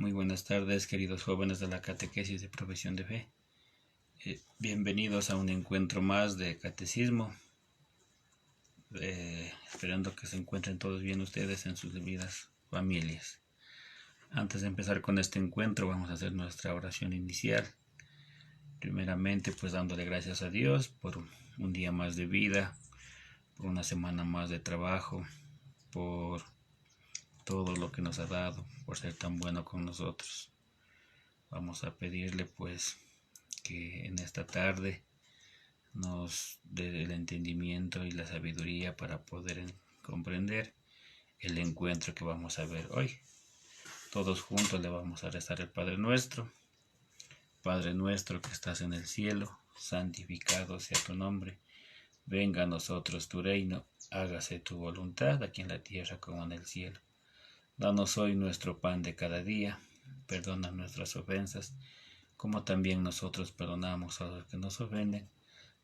Muy buenas tardes, queridos jóvenes de la catequesis de profesión de fe. Bienvenidos a un encuentro más de catecismo. Esperando que se encuentren todos bien ustedes en sus debidas familias. Antes de empezar con este encuentro, vamos a hacer nuestra oración inicial. Primeramente, pues dándole gracias a Dios por un día más de vida, por una semana más de trabajo, por todo lo que nos ha dado, por ser tan bueno con nosotros. Vamos a pedirle pues que en esta tarde nos dé el entendimiento y la sabiduría para poder comprender el encuentro que vamos a ver hoy. Todos juntos le vamos a rezar el Padre Nuestro. Padre nuestro que estás en el cielo, santificado sea tu nombre. Venga a nosotros tu reino, hágase tu voluntad aquí en la tierra como en el cielo. Danos hoy nuestro pan de cada día, perdona nuestras ofensas, como también nosotros perdonamos a los que nos ofenden.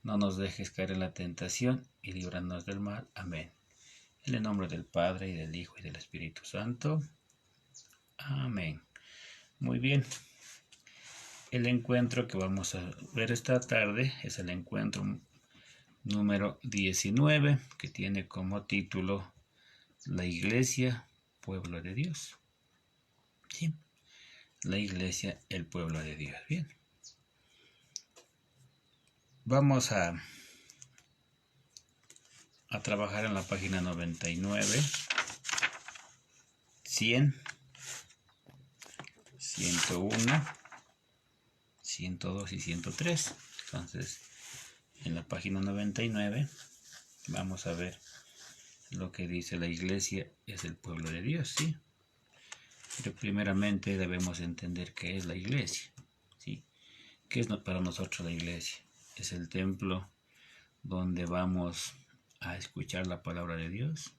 No nos dejes caer en la tentación y líbranos del mal. Amén. En el nombre del Padre, y del Hijo, y del Espíritu Santo. Amén. Muy bien. El encuentro que vamos a ver esta tarde es el encuentro número 19, que tiene como título La Iglesia, Pueblo de Dios. ¿Sí? La Iglesia, el pueblo de Dios. Bien. Vamos a trabajar en la página 99, 100, 101, 102 y 103. Entonces, en la página 99 vamos a ver lo que dice la Iglesia es el pueblo de Dios, ¿sí? Pero primeramente debemos entender qué es la Iglesia, ¿sí? ¿Qué es para nosotros la Iglesia? Es el templo donde vamos a escuchar la palabra de Dios.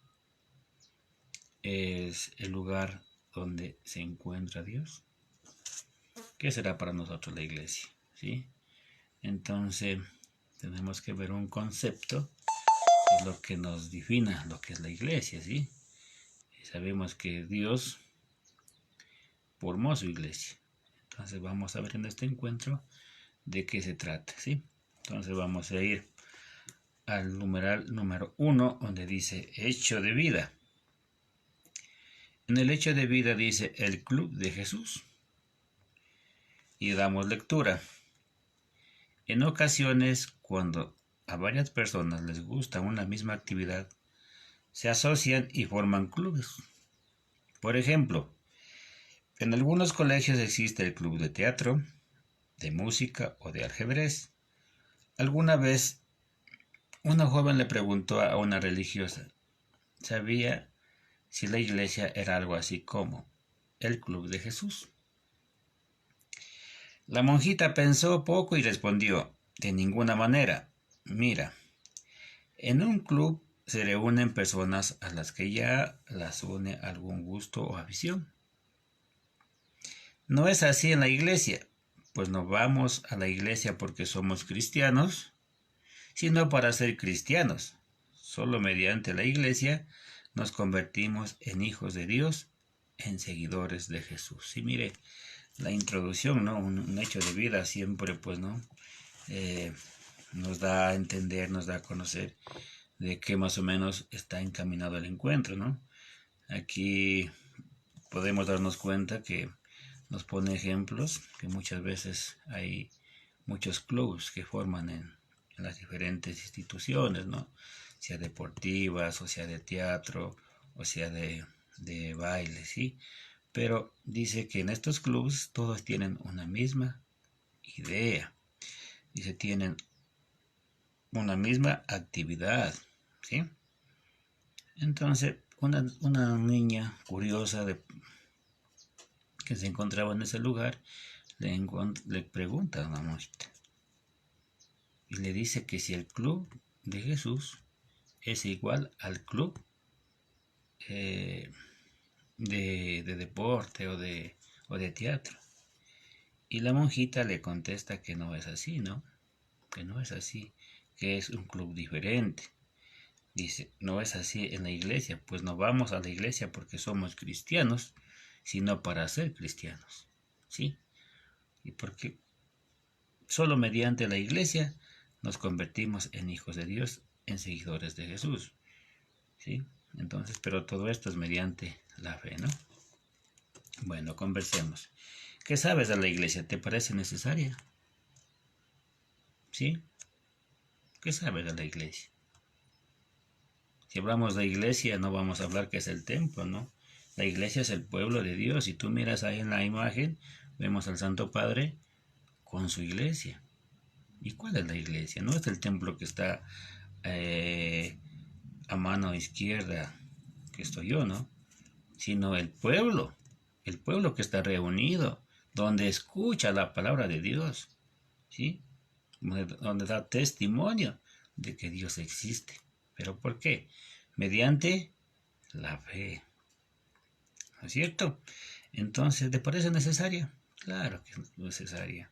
Es el lugar donde se encuentra Dios. ¿Qué será para nosotros la Iglesia? ¿Sí? Entonces tenemos que ver un concepto, que es lo que nos defina lo que es la Iglesia, ¿sí? Y sabemos que Dios formó su Iglesia. Entonces vamos a ver en este encuentro de qué se trata, ¿sí? Entonces vamos a ir al numeral número 1, donde dice hecho de vida. En el hecho de vida dice el club de Jesús. Y damos lectura. En ocasiones, cuando a varias personas les gusta una misma actividad, se asocian y forman clubes. Por ejemplo, en algunos colegios existe el club de teatro, de música o de ajedrez. Alguna vez, una joven le preguntó a una religiosa, ¿sabía si la iglesia era algo así como el club de Jesús? La monjita pensó poco y respondió, de ninguna manera. Mira, en un club se reúnen personas a las que ya las une algún gusto o afición. No es así en la iglesia, pues no vamos a la iglesia porque somos cristianos, sino para ser cristianos. Solo mediante la iglesia nos convertimos en hijos de Dios, en seguidores de Jesús. Y mire, la introducción, ¿no? Un hecho de vida siempre, pues, ¿no? Nos da a entender, nos da a conocer de qué más o menos está encaminado el encuentro, ¿no? Aquí podemos darnos cuenta que nos pone ejemplos, que muchas veces hay muchos clubes que forman en las diferentes instituciones, ¿no? Sea deportivas, o sea de teatro, o sea de baile, ¿sí? Pero dice que en estos clubes todos tienen una misma idea. Dice, tienen una misma actividad, ¿sí? Entonces, una niña curiosa que se encontraba en ese lugar le pregunta a una monjita y le dice que si el club de Jesús es igual al club de deporte o de teatro. Y la monjita le contesta que no es así, ¿no? Que no es así, que es un club diferente. Dice, no es así en la iglesia, pues no vamos a la iglesia porque somos cristianos, sino para ser cristianos. ¿Sí? Y porque solo mediante la iglesia nos convertimos en hijos de Dios, en seguidores de Jesús. ¿Sí? Entonces, pero todo esto es mediante la fe, ¿no? Bueno, conversemos. ¿Qué sabes de la iglesia? ¿Te parece necesaria? ¿Sí? ¿Qué sabes de la iglesia? Si hablamos de iglesia, no vamos a hablar que es el templo, ¿no? La iglesia es el pueblo de Dios. Si tú miras ahí en la imagen, vemos al Santo Padre con su iglesia. ¿Y cuál es la iglesia? No es el templo que está a mano izquierda, que estoy yo, ¿no? Sino el pueblo que está reunido, donde escucha la palabra de Dios, ¿sí? Donde da testimonio de que Dios existe. ¿Pero por qué? Mediante la fe. ¿No es cierto? Entonces, ¿te parece necesaria? Claro que es necesaria.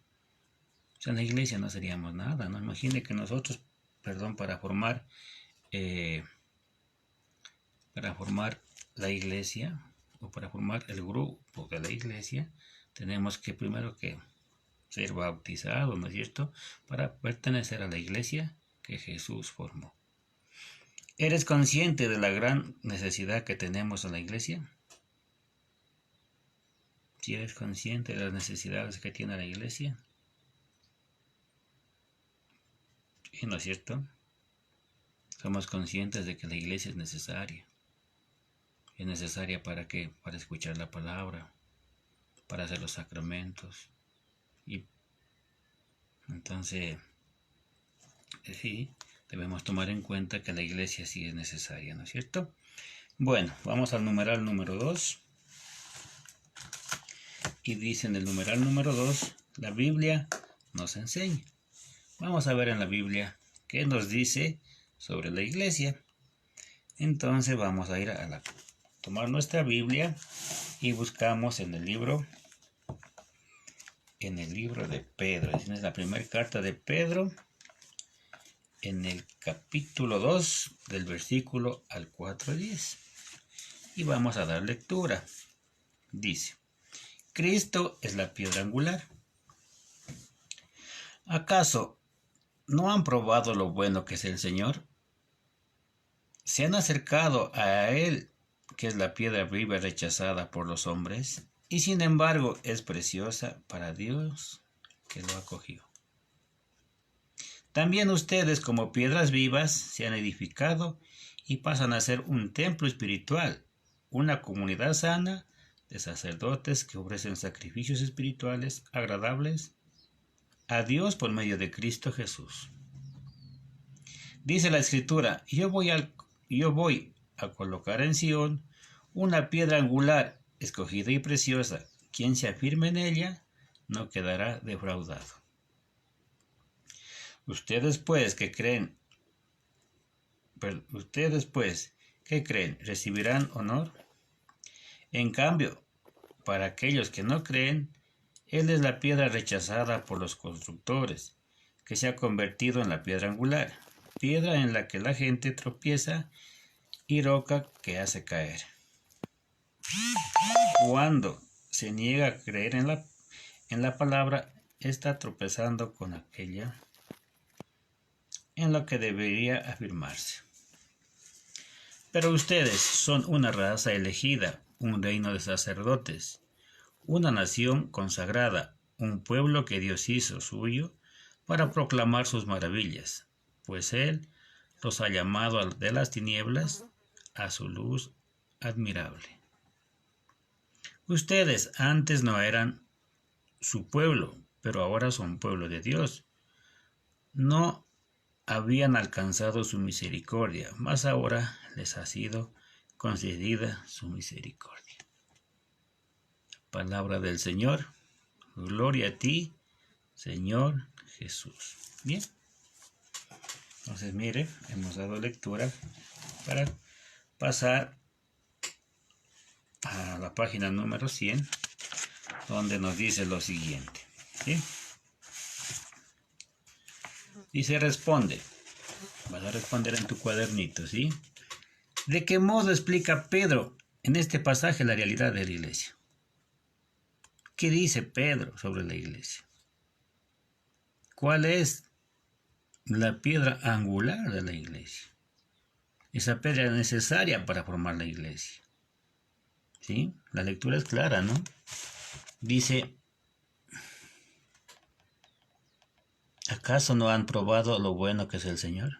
O sea, en la iglesia no seríamos nada, ¿no? Imagine que nosotros, para formar la iglesia o para formar el grupo de la iglesia, tenemos que primero que ser bautizados, ¿no es cierto?, para pertenecer a la iglesia que Jesús formó. ¿Eres consciente de la gran necesidad que tenemos en la iglesia? Si eres consciente de las necesidades que tiene la iglesia, ¿sí, no es cierto? Somos conscientes de que la iglesia es necesaria. ¿Es necesaria para qué? Para escuchar la palabra, para hacer los sacramentos. Y entonces, sí, debemos tomar en cuenta que la iglesia sí es necesaria, ¿no es cierto? Bueno, vamos al numeral número 2. Y dice en el numeral número 2, la Biblia nos enseña. Vamos a ver en la Biblia qué nos dice sobre la iglesia. Entonces vamos a ir a tomar nuestra Biblia y buscamos en el libro de Pedro. Es la primera carta de Pedro, en el capítulo 2, del versículo al 4:10. Y vamos a dar lectura. Dice: Cristo es la piedra angular. ¿Acaso no han probado lo bueno que es el Señor? ¿Se han acercado a Él, que es la piedra viva rechazada por los hombres, y sin embargo es preciosa para Dios, que lo acogió? También ustedes, como piedras vivas, se han edificado y pasan a ser un templo espiritual, una comunidad sana de sacerdotes que ofrecen sacrificios espirituales agradables a Dios por medio de Cristo Jesús. Dice la Escritura: yo voy a colocar en Sión una piedra angular, escogida y preciosa. Quien se afirme en ella no quedará defraudado. Ustedes pues, ¿qué creen? ¿Recibirán honor? En cambio, para aquellos que no creen, Él es la piedra rechazada por los constructores, que se ha convertido en la piedra angular, piedra en la que la gente tropieza y roca que hace caer. Cuando se niega a creer en la palabra, está tropezando con aquella en lo que debería afirmarse. Pero ustedes son una raza elegida, un reino de sacerdotes, una nación consagrada, un pueblo que Dios hizo suyo para proclamar sus maravillas, pues Él los ha llamado de las tinieblas a su luz admirable. Ustedes antes no eran su pueblo, pero ahora son pueblo de Dios. No habían alcanzado su misericordia, mas ahora les ha sido concedida su misericordia. Palabra del Señor. Gloria a ti, Señor Jesús. Bien. Entonces, mire, hemos dado lectura para pasar a la página número 100, donde nos dice lo siguiente. ¿Sí? Dice: responde. Vas a responder en tu cuadernito, ¿sí? ¿De qué modo explica Pedro en este pasaje la realidad de la iglesia? ¿Qué dice Pedro sobre la iglesia? ¿Cuál es la piedra angular de la iglesia? Esa piedra necesaria para formar la iglesia. ¿Sí? La lectura es clara, ¿no? Dice, ¿acaso no han probado lo bueno que es el Señor?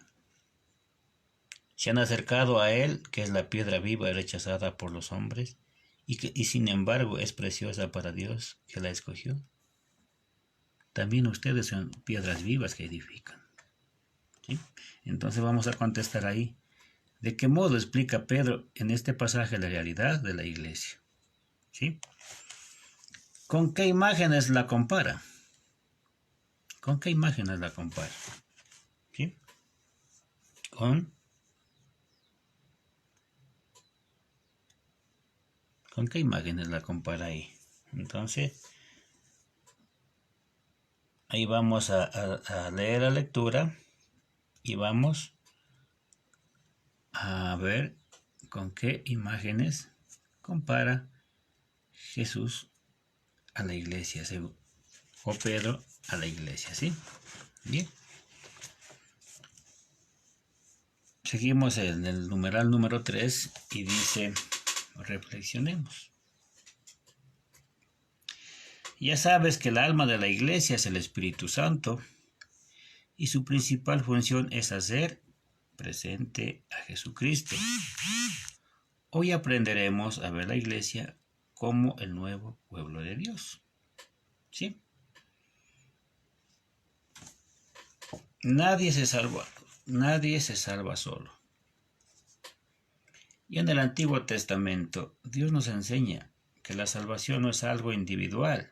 Se han acercado a Él, que es la piedra viva y rechazada por los hombres, y sin embargo es preciosa para Dios, que la escogió. También ustedes son piedras vivas que edifican. ¿Sí? Entonces vamos a contestar ahí. ¿De qué modo explica Pedro en este pasaje la realidad de la iglesia? ¿Sí? ¿Con qué imágenes la compara? ¿Con qué imágenes la compara? ¿Sí? ¿Con qué imágenes la compara ahí? Entonces, ahí vamos a leer la lectura y vamos a ver con qué imágenes compara Jesús a la iglesia, o Pedro a la iglesia, ¿sí? Bien. Seguimos en el numeral número 3 y dice, reflexionemos. Ya sabes que el alma de la iglesia es el Espíritu Santo y su principal función es hacer presente a Jesucristo. Hoy aprenderemos a ver la iglesia como el nuevo pueblo de Dios. ¿Sí? Nadie se salva solo. Y en el Antiguo Testamento, Dios nos enseña que la salvación no es algo individual,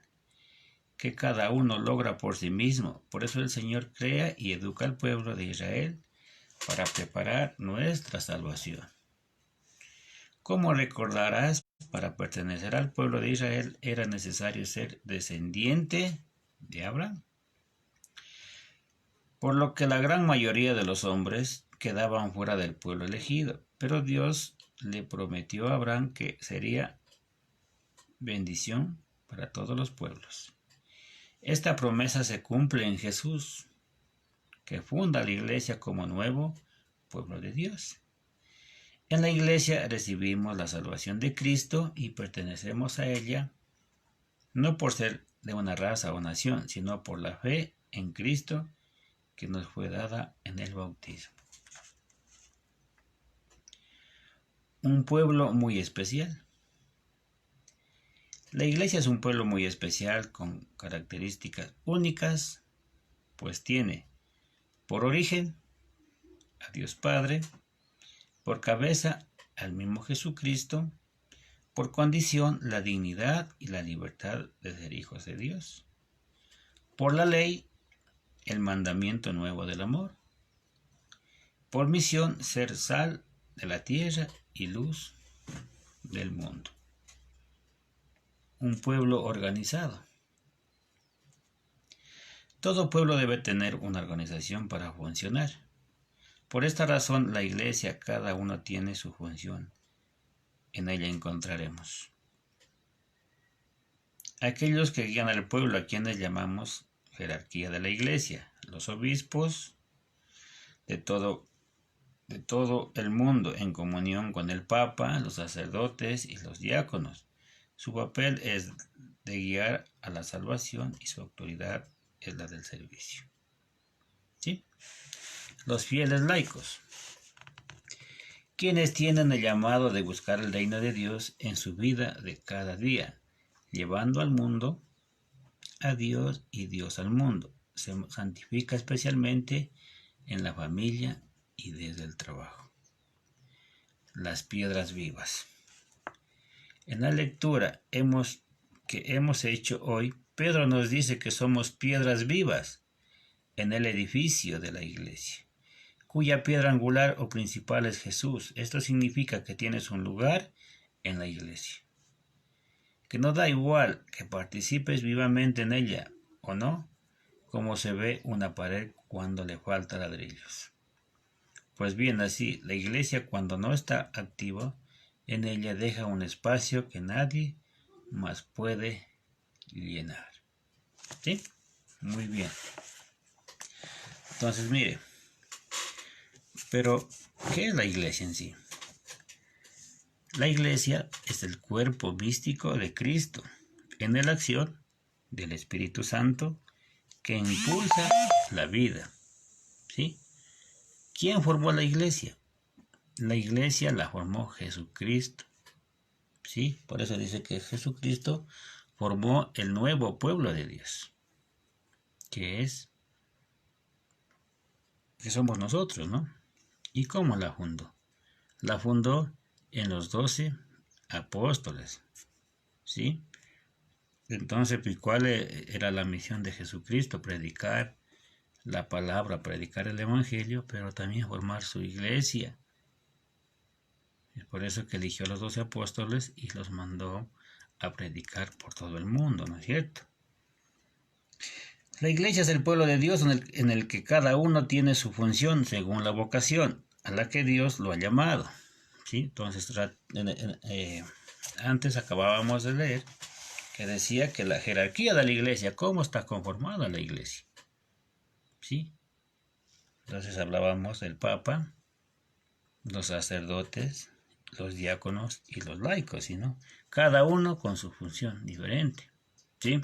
que cada uno logra por sí mismo. Por eso el Señor crea y educa al pueblo de Israel para preparar nuestra salvación. Como recordarás, para pertenecer al pueblo de Israel era necesario ser descendiente de Abraham. Por lo que la gran mayoría de los hombres quedaban fuera del pueblo elegido, pero Dios le prometió a Abraham que sería bendición para todos los pueblos. Esta promesa se cumple en Jesús, que funda la iglesia como nuevo pueblo de Dios. En la iglesia recibimos la salvación de Cristo y pertenecemos a ella, no por ser de una raza o nación, sino por la fe en Cristo que nos fue dada en el bautismo. Un pueblo muy especial. La iglesia es un pueblo muy especial con características únicas, pues tiene por origen a Dios Padre, por cabeza al mismo Jesucristo, por condición la dignidad y la libertad de ser hijos de Dios, por la ley el mandamiento nuevo del amor, por misión ser sal de la tierra y luz del mundo. Un pueblo organizado. Todo pueblo debe tener una organización para funcionar. Por esta razón, la iglesia, cada uno tiene su función. En ella encontraremos aquellos que guían al pueblo, a quienes llamamos jerarquía de la iglesia, los obispos de todo el mundo, en comunión con el Papa, los sacerdotes y los diáconos. Su papel es de guiar a la salvación y su autoridad es la del servicio. ¿Sí? Los fieles laicos, quienes tienen el llamado de buscar el reino de Dios en su vida de cada día, llevando al mundo a Dios y Dios al mundo. Se santifica especialmente en la familia y desde el trabajo. Las piedras vivas. En la lectura que hemos hecho hoy, Pedro nos dice que somos piedras vivas en el edificio de la iglesia, cuya piedra angular o principal es Jesús. Esto significa que tienes un lugar en la iglesia, que no da igual que participes vivamente en ella o no, como se ve una pared cuando le falta ladrillos. Pues bien, así, la iglesia cuando no está activa, en ella deja un espacio que nadie más puede llenar. ¿Sí? Muy bien. Entonces, mire, pero ¿qué es la iglesia en sí? La iglesia es el cuerpo místico de Cristo en la acción del Espíritu Santo que impulsa la vida. ¿Sí? ¿Quién formó la iglesia? La iglesia la formó Jesucristo. ¿Sí? Por eso dice que Jesucristo formó el nuevo pueblo de Dios, que somos nosotros, ¿no? ¿Y cómo la fundó? La fundó en los 12 apóstoles, ¿sí? Entonces, pues, ¿cuál era la misión de Jesucristo? Predicar la palabra, predicar el evangelio, pero también formar su iglesia. Es por eso que eligió a los 12 apóstoles y los mandó a predicar por todo el mundo, ¿no es cierto? La iglesia es el pueblo de Dios en el que cada uno tiene su función según la vocación a la que Dios lo ha llamado. ¿Sí? Entonces, antes acabábamos de leer que decía que la jerarquía de la iglesia, ¿cómo está conformada la iglesia? ¿Sí? Entonces hablábamos del Papa, los sacerdotes, los diáconos y los laicos, ¿sí, no? Cada uno con su función diferente, ¿sí?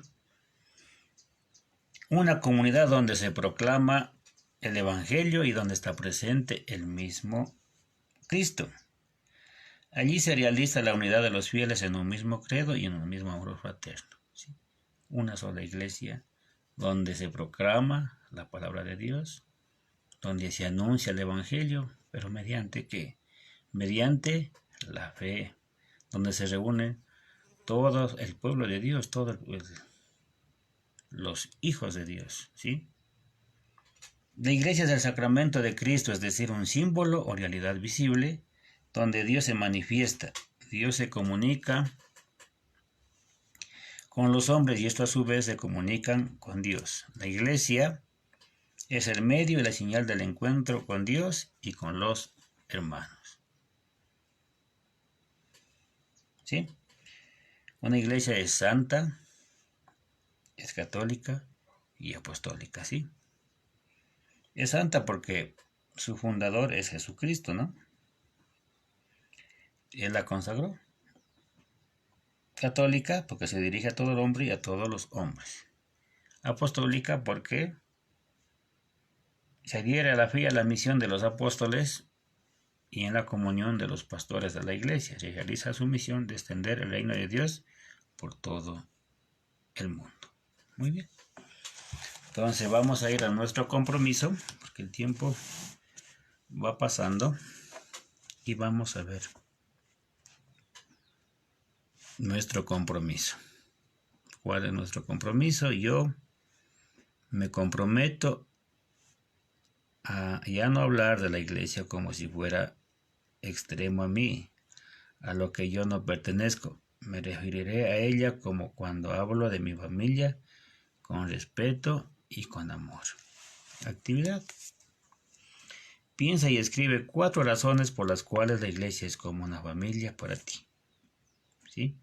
Una comunidad donde se proclama el Evangelio y donde está presente el mismo Cristo. Allí se realiza la unidad de los fieles en un mismo credo y en un mismo amor fraterno, ¿sí? Una sola iglesia donde se proclama la palabra de Dios, donde se anuncia el Evangelio, pero ¿mediante qué? Mediante la fe, donde se reúne todo el pueblo de Dios, todos los hijos de Dios, ¿sí? La iglesia es el sacramento de Cristo, es decir, un símbolo o realidad visible, donde Dios se manifiesta, Dios se comunica con los hombres y estos a su vez se comunican con Dios. La iglesia es el medio y la señal del encuentro con Dios y con los hermanos. ¿Sí? Una iglesia es santa, es católica y apostólica, ¿sí? Es santa porque su fundador es Jesucristo, ¿no? Él la consagró. Católica porque se dirige a todo el hombre y a todos los hombres. Apostólica porque se adhiere a la fe y a la misión de los apóstoles y en la comunión de los pastores de la iglesia. Se realiza su misión de extender el reino de Dios por todo el mundo. Muy bien. Entonces vamos a ir a nuestro compromiso porque el tiempo va pasando y vamos a ver nuestro compromiso. ¿Cuál es nuestro compromiso? Yo me comprometo a ya no hablar de la iglesia como si fuera extremo a mí, a lo que yo no pertenezco. Me referiré a ella como cuando hablo de mi familia, con respeto y con amor. Actividad. Piensa y escribe 4 razones por las cuales la iglesia es como una familia para ti. ¿Sí?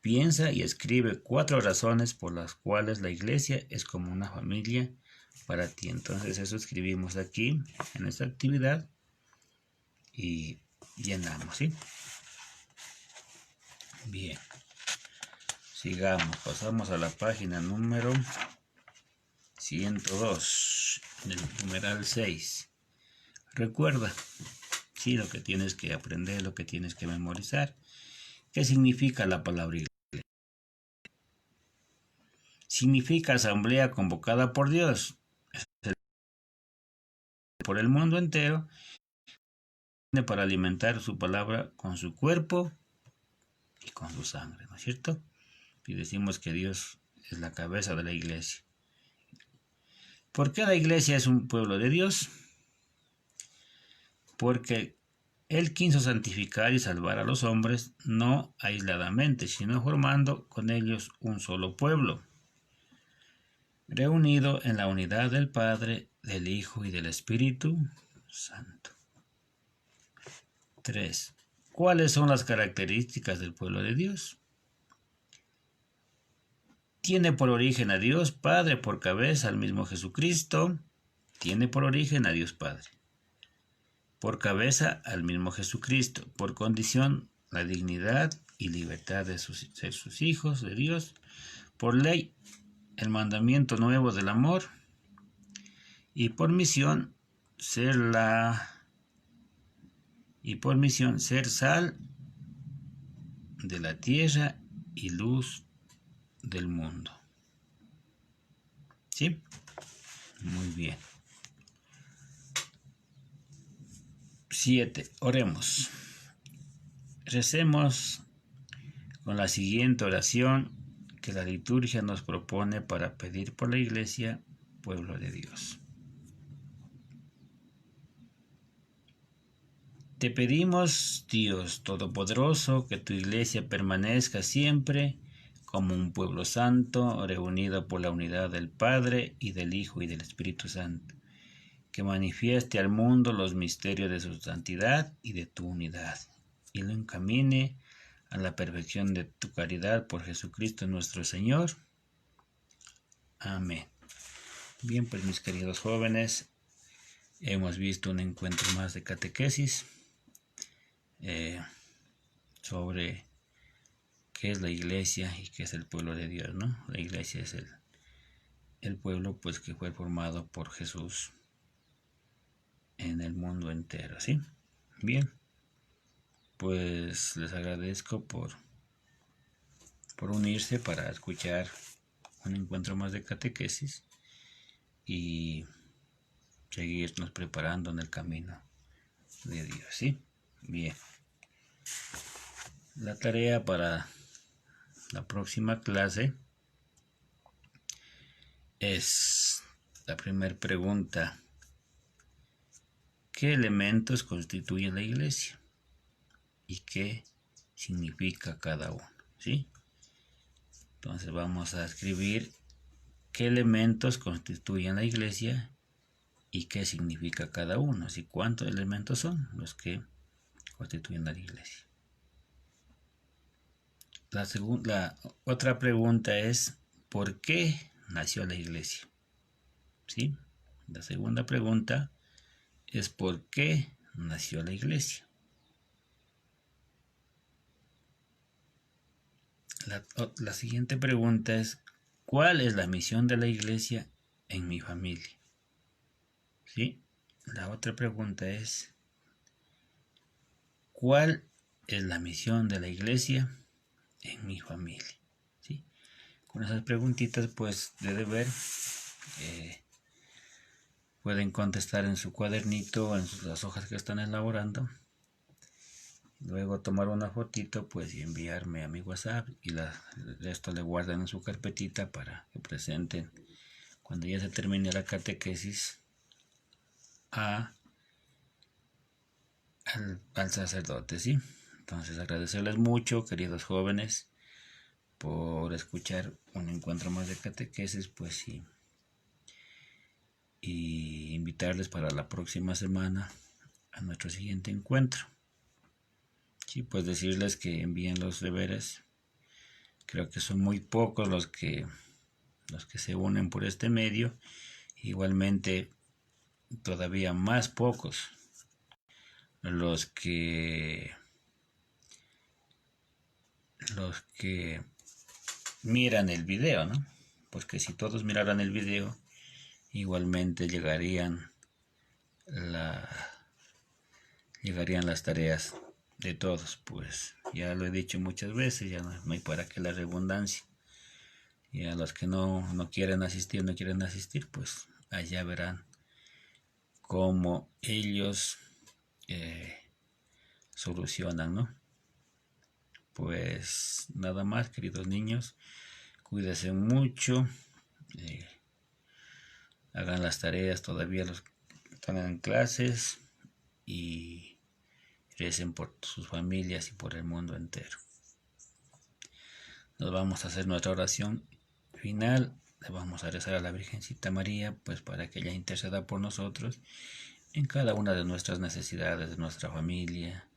Piensa y escribe 4 razones por las cuales la iglesia es como una familia para ti. Entonces eso escribimos aquí en esta actividad y llenamos, ¿sí? Bien. Sigamos, pasamos a la página número 102, en el numeral 6. Recuerda, sí, lo que tienes que aprender, lo que tienes que memorizar. ¿Qué significa la palabra iglesia? Significa asamblea convocada por Dios, por el mundo entero, para alimentar su palabra con su cuerpo y con su sangre, ¿no es cierto? Y decimos que Dios es la cabeza de la iglesia. ¿Por qué la iglesia es un pueblo de Dios? Porque Él quiso santificar y salvar a los hombres no aisladamente, sino formando con ellos un solo pueblo, reunido en la unidad del Padre, del Hijo y del Espíritu Santo. 3. ¿Cuáles son las características del pueblo de Dios? tiene por origen a Dios Padre, por cabeza al mismo Jesucristo, tiene por origen a Dios Padre, por cabeza al mismo Jesucristo, por condición la dignidad y libertad de ser sus hijos de Dios, por ley el mandamiento nuevo del amor y por misión ser sal de la tierra y luz del mundo. ¿Sí? Muy bien. 7. Oremos. Recemos con la siguiente oración que la liturgia nos propone para pedir por la Iglesia, pueblo de Dios. Te pedimos, Dios Todopoderoso, que tu Iglesia permanezca siempre como un pueblo santo, reunido por la unidad del Padre y del Hijo y del Espíritu Santo, que manifieste al mundo los misterios de su santidad y de tu unidad, y lo encamine a la perfección de tu caridad por Jesucristo nuestro Señor. Amén. Bien, pues mis queridos jóvenes, hemos visto un encuentro más de catequesis sobre qué es la Iglesia y qué es el pueblo de Dios, ¿no? La Iglesia es el pueblo pues que fue formado por Jesús en el mundo entero, ¿sí? Bien, pues les agradezco por unirse para escuchar un encuentro más de catequesis y seguirnos preparando en el camino de Dios, ¿sí? Bien. La tarea para la próxima clase es la primera pregunta. ¿Qué elementos constituyen la Iglesia? ¿Y qué significa cada uno? ¿Sí? Entonces vamos a escribir qué elementos constituyen la Iglesia y qué significa cada uno. ¿Sí? ¿Cuántos elementos son los que constituyen la Iglesia? La otra pregunta es, ¿por qué nació la Iglesia? ¿Sí? La segunda pregunta es, ¿por qué nació la Iglesia? La siguiente pregunta es, ¿cuál es la misión de la Iglesia en mi familia? ¿Sí? La otra pregunta es, ¿cuál es la misión de la Iglesia en mi familia? ¿Sí? Con esas preguntitas, pues, de deber, pueden contestar en su cuadernito, en las hojas que están elaborando. Luego tomar una fotito, pues, y enviarme a mi WhatsApp, y esto le guardan en su carpetita para que presenten cuando ya se termine la catequesis al sacerdote, ¿sí? Entonces agradecerles mucho, queridos jóvenes, por escuchar un encuentro más de catequesis, pues sí, y invitarles para la próxima semana a nuestro siguiente encuentro. Sí, pues decirles que envíen los deberes. Creo que son muy pocos los que se unen por este medio. Igualmente, todavía más pocos los que miran el video, ¿no? Porque si todos miraran el video, igualmente llegarían las tareas de todos, pues ya lo he dicho muchas veces, ya no hay para qué la redundancia. Y a los que no quieren asistir, pues allá verán cómo ellos solucionan, ¿no? Pues nada más, queridos niños, cuídense mucho, hagan las tareas todavía los que están en clases y recen por sus familias y por el mundo entero. Nos vamos a hacer nuestra oración final. Le vamos a rezar a la Virgencita María, pues para que ella interceda por nosotros en cada una de nuestras necesidades, de nuestra familia.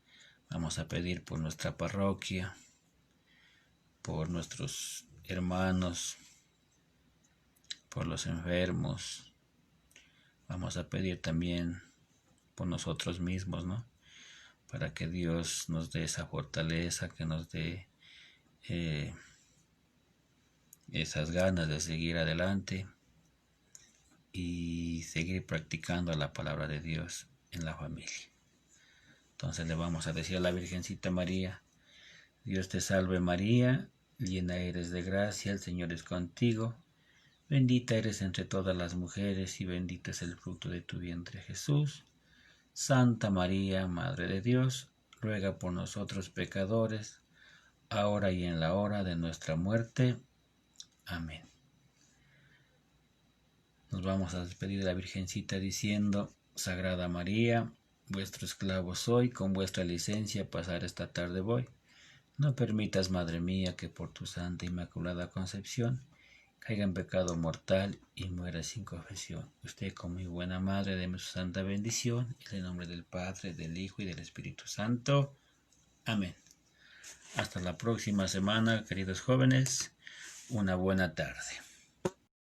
Vamos a pedir por nuestra parroquia, por nuestros hermanos por los enfermos. Vamos a pedir también por nosotros mismos, ¿no? Para que Dios nos dé esa fortaleza, que nos dé esas ganas de seguir adelante y seguir practicando la palabra de Dios en la familia. Entonces le vamos a decir a la Virgencita María: Dios te salve María, llena eres de gracia, el Señor es contigo, bendita eres entre todas las mujeres y bendito es el fruto de tu vientre Jesús. Santa María, Madre de Dios, ruega por nosotros pecadores, ahora y en la hora de nuestra muerte. Amén. Nos vamos a despedir de la Virgencita diciendo: Sagrada María, vuestro esclavo soy, con vuestra licencia pasar esta tarde voy. No permitas, Madre mía, que por tu santa inmaculada concepción caiga en pecado mortal y muera sin confesión. Usted, como mi buena madre, deme su santa bendición, en el nombre del Padre, del Hijo y del Espíritu Santo. Amén. Hasta la próxima semana, queridos jóvenes. Una buena tarde.